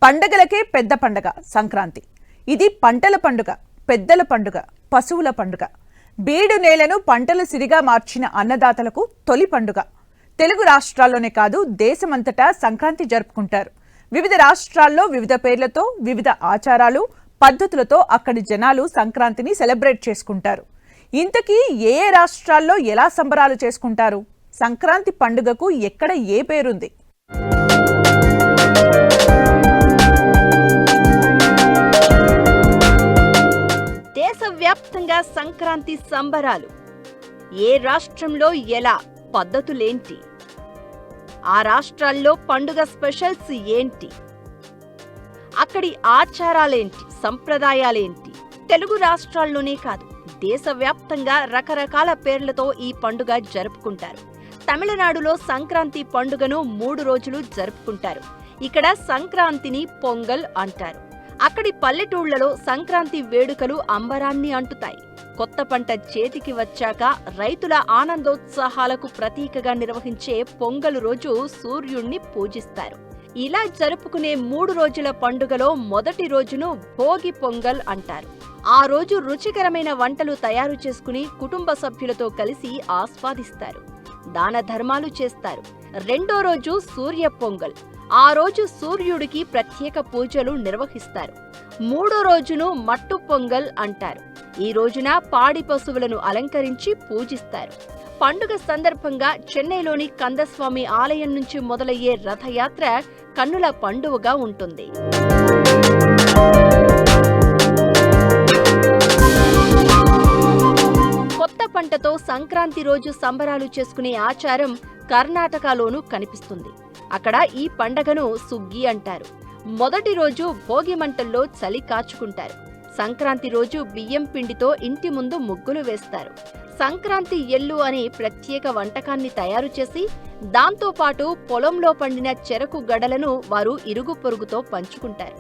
పండగలకే పెద్ద పండగ సంక్రాంతి. ఇది పంటల పండుగ, పెద్దల పండుగ, పశువుల పండుగ. బీడు నేలను పంటల సిరిగా మార్చిన అన్నదాతలకు తొలి పండుగ. తెలుగు రాష్ట్రాల్లోనే కాదు, దేశమంతటా సంక్రాంతి జరుపుకుంటారు. వివిధ రాష్ట్రాల్లో వివిధ పేర్లతో, వివిధ ఆచారాలు, పద్ధతులతో అక్కడి జనాలు సంక్రాంతిని సెలబ్రేట్ చేసుకుంటారు. ఇంతకీ ఏ ఏ రాష్ట్రాల్లో ఎలా సంబరాలు చేసుకుంటారు? సంక్రాంతి పండుగకు ఎక్కడ ఏ పేరుంది? దేశవ్యాప్తంగా సంక్రాంతి సంబరాలు. ఏ రాష్ట్రంలో ఎలా, పద్ధతులేంటి? ఆ రాష్ట్రాల్లో పండుగ స్పెషల్స్ ఏంటి? అక్కడి ఆచారాలేంటి, సంప్రదాయాలేంటి? తెలుగు రాష్ట్రాల్లోనే కాదు, దేశవ్యాప్తంగా రకరకాల పేర్లతో ఈ పండుగ జరుపుకుంటారు. తమిళనాడులో సంక్రాంతి పండుగను 3 రోజులు జరుపుకుంటారు. ఇక్కడ సంక్రాంతిని పొంగల్ అంటారు. అక్కడి పల్లెటూళ్లలో సంక్రాంతి వేడుకలు అంబరాన్ని అంటుతాయి. కొత్త పంట చేతికి వచ్చాక రైతుల ఆనందోత్సాహాలకు ప్రతీకగా నిర్వహించే పొంగలు రోజు సూర్యుణ్ణి పూజిస్తారు. ఇలా జరుపుకునే 3 రోజుల పండుగలో మొదటి రోజును భోగి పొంగల్ అంటారు. ఆ రోజు రుచికరమైన వంటలు తయారు చేసుకుని కుటుంబ సభ్యులతో కలిసి ఆస్వాదిస్తారు. దాన ధర్మాలు చేస్తారు. రెండో రోజు సూర్య పొంగల్. ఆ రోజు సూర్యుడికి ప్రత్యేక పూజలు నిర్వహిస్తారు. మూడో రోజును మట్టు పొంగల్ అంటారు. ఈ రోజున పాడి పశువులను అలంకరించి పూజిస్తారు. పండుగ సందర్భంగా చెన్నైలోని కందస్వామి ఆలయం నుంచి మొదలయ్యే రథయాత్ర కన్నుల పండువగా ఉంటుంది. కొత్త పంటతో సంక్రాంతి రోజు సంబరాలు చేసుకునే ఆచారం కర్ణాటకలోనూ కనిపిస్తుంది. అక్కడ ఈ పండగను సుగ్గి అంటారు. మొదటి రోజు భోగి మంటల్లో చలి కాచుకుంటారు. సంక్రాంతి రోజు బియ్యం పిండితో ఇంటి ముందు ముగ్గులు వేస్తారు. సంక్రాంతి ఎల్లు అనే ప్రత్యేక వంటకాన్ని తయారు చేసి దాంతోపాటు పొలంలో పండిన చెరకు గడలను వారు ఇరుగు పొరుగుతో పంచుకుంటారు.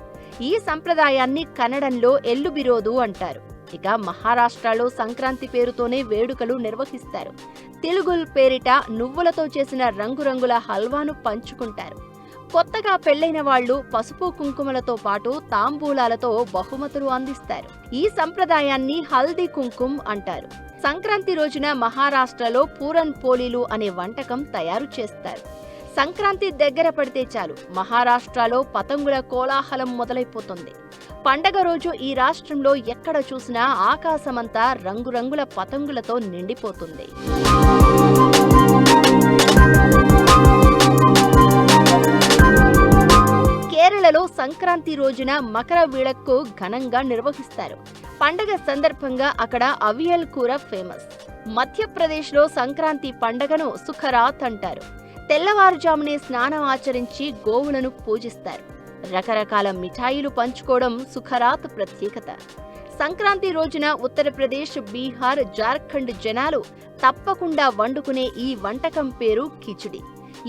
ఈ సంప్రదాయాన్ని కన్నడంలో ఎల్లు బిరోదు అంటారు. ఇక మహారాష్ట్రలో సంక్రాంతి పేరుతోనే వేడుకలు నిర్వహిస్తారు. తెలుగుల్ పేరిట నువ్వులతో చేసిన రంగురంగుల హల్వాను పంచుకుంటారు. కొత్తగా పెళ్లైన వాళ్లు పసుపు కుంకుమలతో పాటు తాంబూలాలతో బహుమతులు అందిస్తారు. ఈ సంప్రదాయాన్ని హల్దీ కుంకుమ్ అంటారు. సంక్రాంతి రోజున మహారాష్ట్రలో పూరన్ పోలీలు అనే వంటకం తయారు చేస్తారు. సంక్రాంతి దగ్గర పడితే చాలు మహారాష్ట్రలో పతంగుల కోలాహలం మొదలైపోతుంది. పండగ రోజు ఈ రాష్ట్రంలో ఎక్కడ చూసినా ఆకాశమంతా రంగురంగుల పతంగులతో నిండిపోతుంది. కేరళలో సంక్రాంతి రోజున మకర విళక్కు ఘనంగా నిర్వహిస్తారు. పండగ సందర్భంగా అక్కడ అవియల్ కూర ఫేమస్. మధ్యప్రదేశ్లో సంక్రాంతి పండగను సుఖరాత్ అంటారు. తెల్లవారుజామునే స్నానం ఆచరించి గోవులను పూజిస్తారు. రకరకాల మిఠాయిలు పంచుకోవడం సుఖరాత్ ప్రత్యేకత. సంక్రాంతి రోజున ఉత్తరప్రదేశ్, బీహార్, జార్ఖండ్ జనాలు తప్పకుండా వండుకునే ఈ వంటకం పేరు కిచిడి.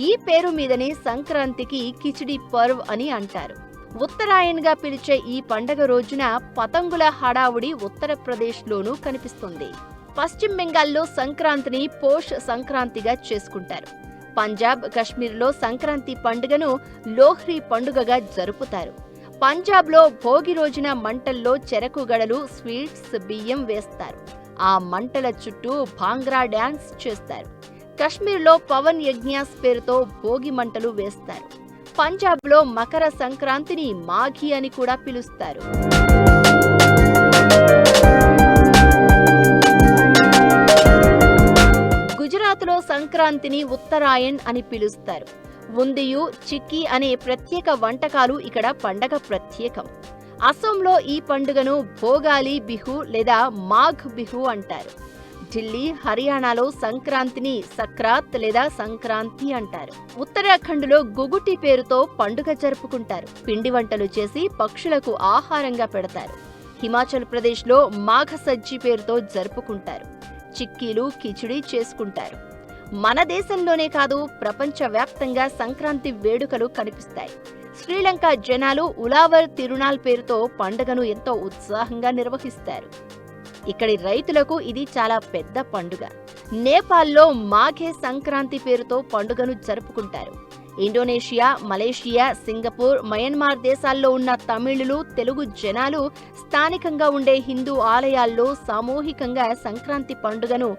ఈ పేరు మీదనే సంక్రాంతికి కిచిడి పర్వ్ అని అంటారు. ఉత్తరాయణ్ గా పిలిచే ఈ పండగ రోజున పతంగుల హడావుడి ఉత్తరప్రదేశ్లోనూ కనిపిస్తుంది. పశ్చిమ బెంగాల్లో సంక్రాంతిని పోష్ సంక్రాంతిగా చేసుకుంటారు. పంజాబ్, కశ్మీర్లో సంక్రాంతి పండుగను లోహ్రీ పండుగగా జరుపుతారు. పంజాబ్లో భోగి రోజున మంటల్లో చెరకు గడలు, స్వీట్స్, బియ్యం వేస్తారు. ఆ మంటల చుట్టూ భాంగ్రా డ్యాన్స్ చేస్తారు. కశ్మీర్లో పవన్ యజ్ఞాస్ పేరుతో భోగి మంటలు వేస్తారు. పంజాబ్లో మకర సంక్రాంతిని మాఘీ అని కూడా పిలుస్తారు. గుజరాత్లో సంక్రాంతిని ఉత్తరాయణ్ అని పిలుస్తారు. ఉందియు, చిక్కీ అనే ప్రత్యేక వంటకాలు ఇక్కడ పండగ ప్రత్యేకం. అసోంలో ఈ పండుగను భోగాలి బిహు లేదా మాఘ్ బిహు అంటారు. ఢిల్లీ, హర్యానాలో సంక్రాంతిని సక్రాత్ లేదా సంక్రాంతి అంటారు. ఉత్తరాఖండ్లో గుగుటి పేరుతో పండుగ జరుపుకుంటారు. పిండి వంటలు చేసి పక్షులకు ఆహారంగా పెడతారు. హిమాచల్ ప్రదేశ్లో మాఘ సజ్జి పేరుతో జరుపుకుంటారు. చిక్కీలు, కిచిడి చేసుకుంటారు. మన దేశంలోనే కాదు, ప్రపంచవ్యాప్తంగా సంక్రాంతి వేడుకలు కనిపిస్తాయి. శ్రీలంక జనాలు ఉలావర్ తిరునాల్ పేరుతో పండుగను ఎంతో ఉత్సాహంగా నిర్వహిస్తారు. ఇక్కడి రైతులకు ఇది చాలా పెద్ద పండుగ. నేపాల్లో మాఘే సంక్రాంతి పేరుతో పండుగను జరుపుకుంటారు. ఇండోనేషియా, మలేషియా, సింగపూర్, మయన్మార్ దేశాల్లో ఉన్న తమిళులు, తెలుగు జనాలు స్థానికంగా ఉండే హిందూ ఆలయాల్లో సామూహికంగా సంక్రాంతి పండుగను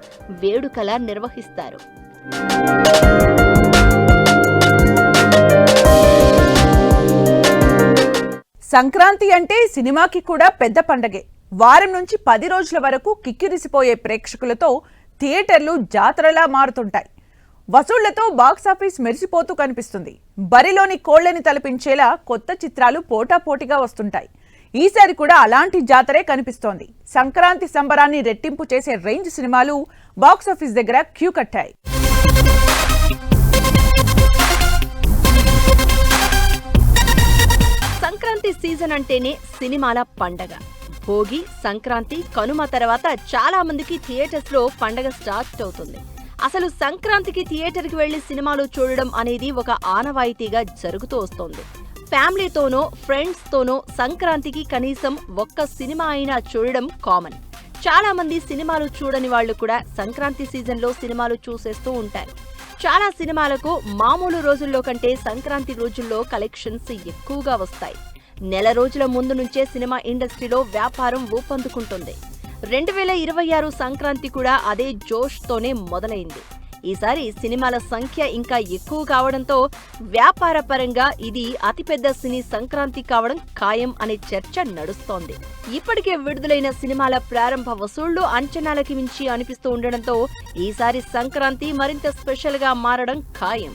వేడుకలా నిర్వహిస్తారు. సంక్రాంతి అంటే సినిమాకి కూడా పెద్ద పండగే. వారం నుంచి 10 రోజుల వరకు కిక్కిరిసిపోయే ప్రేక్షకులతో థియేటర్లు జాతరలా మారుతుంటాయి. వసూళ్లతో బాక్సాఫీస్ మెరిసిపోతూ కనిపిస్తుంది. బరిలోని కోళ్లని తలపించేలా కొత్త చిత్రాలు పోటాపోటీగా వస్తుంటాయి. ఈసారి కూడా అలాంటి జాతరే కనిపిస్తోంది. సంక్రాంతి సంబరాన్ని రెట్టింపు చేసే రేంజ్ సినిమాలు బాక్సాఫీస్ దగ్గర క్యూ కట్టాయి. సంక్రాంతి సీజన్ అంటేనే సినిమాల పండగ. భోగి, సంక్రాంతి, కనుమ తర్వాత చాలా మందికి థియేటర్స్ లో పండగ స్టార్ట్ అవుతుంది. అసలు సంక్రాంతికి థియేటర్కి వెళ్లి సినిమాలు చూడడం అనేది ఒక ఆనవాయితీగా జరుగుతూ వస్తోంది. ఫ్యామిలీతోనో ఫ్రెండ్స్ తోనో సంక్రాంతికి కనీసం ఒక్క సినిమా అయినా చూడడం కామన్. చాలా మంది సినిమాలు చూడని వాళ్లు కూడా సంక్రాంతి సీజన్లో సినిమాలు చూసేస్తూ ఉంటారు. చాలా సినిమాలకు మామూలు రోజుల్లో కంటే సంక్రాంతి రోజుల్లో కలెక్షన్స్ ఎక్కువగా వస్తాయి. నెల రోజుల ముందు నుంచే సినిమా ఇండస్ట్రీలో వ్యాపారం ఊపందుకుంటుంది. 2026 సంక్రాంతి కూడా అదే జోష్తోనే మొదలైంది. ఈసారి సినిమాల సంఖ్య ఇంకా ఎక్కువ కావడంతో వ్యాపార పరంగా ఇది అతిపెద్ద సినీ సంక్రాంతి కావడం ఖాయం అనే చర్చ నడుస్తోంది. ఇప్పటికే విడుదలైన సినిమాల ప్రారంభ వసూళ్లు అంచనాలకి మించి అనిపిస్తూ ఉండడంతో ఈసారి సంక్రాంతి మరింత స్పెషల్ గా మారడం ఖాయం.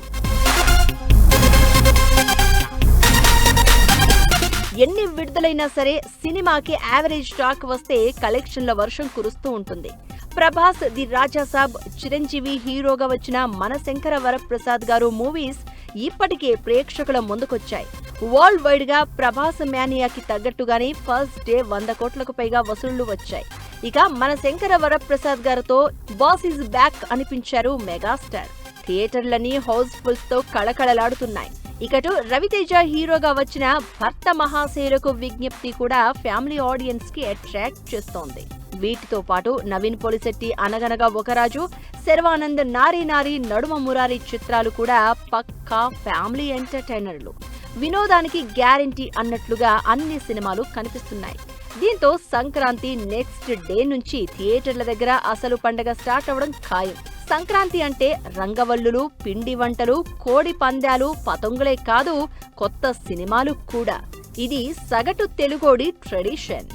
ఎన్ని విడుదలైనా సరే సినిమాకి యావరేజ్ టాక్ వస్తే కలెక్షన్ల వర్షం కురుస్తూ ఉంటుంది. ప్రభాస్, ది రాజాసాబ్, చిరంజీవి హీరోగా వచ్చిన మనశంకర వరప్రసాద్ గారు మూవీస్ ఇప్పటికే ప్రేక్షకుల ముందుకొచ్చాయి. వరల్డ్ వైడ్ గా ప్రభాస్ మ్యానియాకి తగ్గట్టుగానే ఫస్ట్ డే 100 కోట్లకు పైగా వసూళ్లు వచ్చాయి. ఇక మనశంకర వరప్రసాద్ గారితో బాస్ ఈజ్ బ్యాక్ అనిపించారు మెగాస్టార్. థియేటర్లన్నీ హౌస్ఫుల్స్ తో కళకళలాడుతున్నాయి. ఇకటు రవితేజ హీరోగా వచ్చిన భర్త మహాశయులకు విజ్ఞప్తి కూడా ఫ్యామిలీ ఆడియన్స్ కి అట్రాక్ట్ చేస్తోంది. వీటితో పాటు నవీన్ పొలిశెట్టి అనగనగా ఒకరాజు, శర్వానంద్ నారీ నారీ, నడుమ మురారి చిత్రాలు కూడా పక్కా ఫ్యామిలీ ఎంటర్టైనర్లు. వినోదానికి గ్యారెంటీ అన్నట్లుగా అన్ని సినిమాలు కనిపిస్తున్నాయి. దీంతో సంక్రాంతి నెక్స్ట్ డే నుంచి థియేటర్ల దగ్గర అసలు పండగ స్టార్ట్ అవ్వడం ఖాయం. సంక్రాంతి అంటే రంగవల్లులు, పిండి వంటలు, కోడి పందాలు, పతంగులే కాదు కొత్త సినిమాలు కూడా. ఇది సగటు తెలుగోడి ట్రెడిషన్.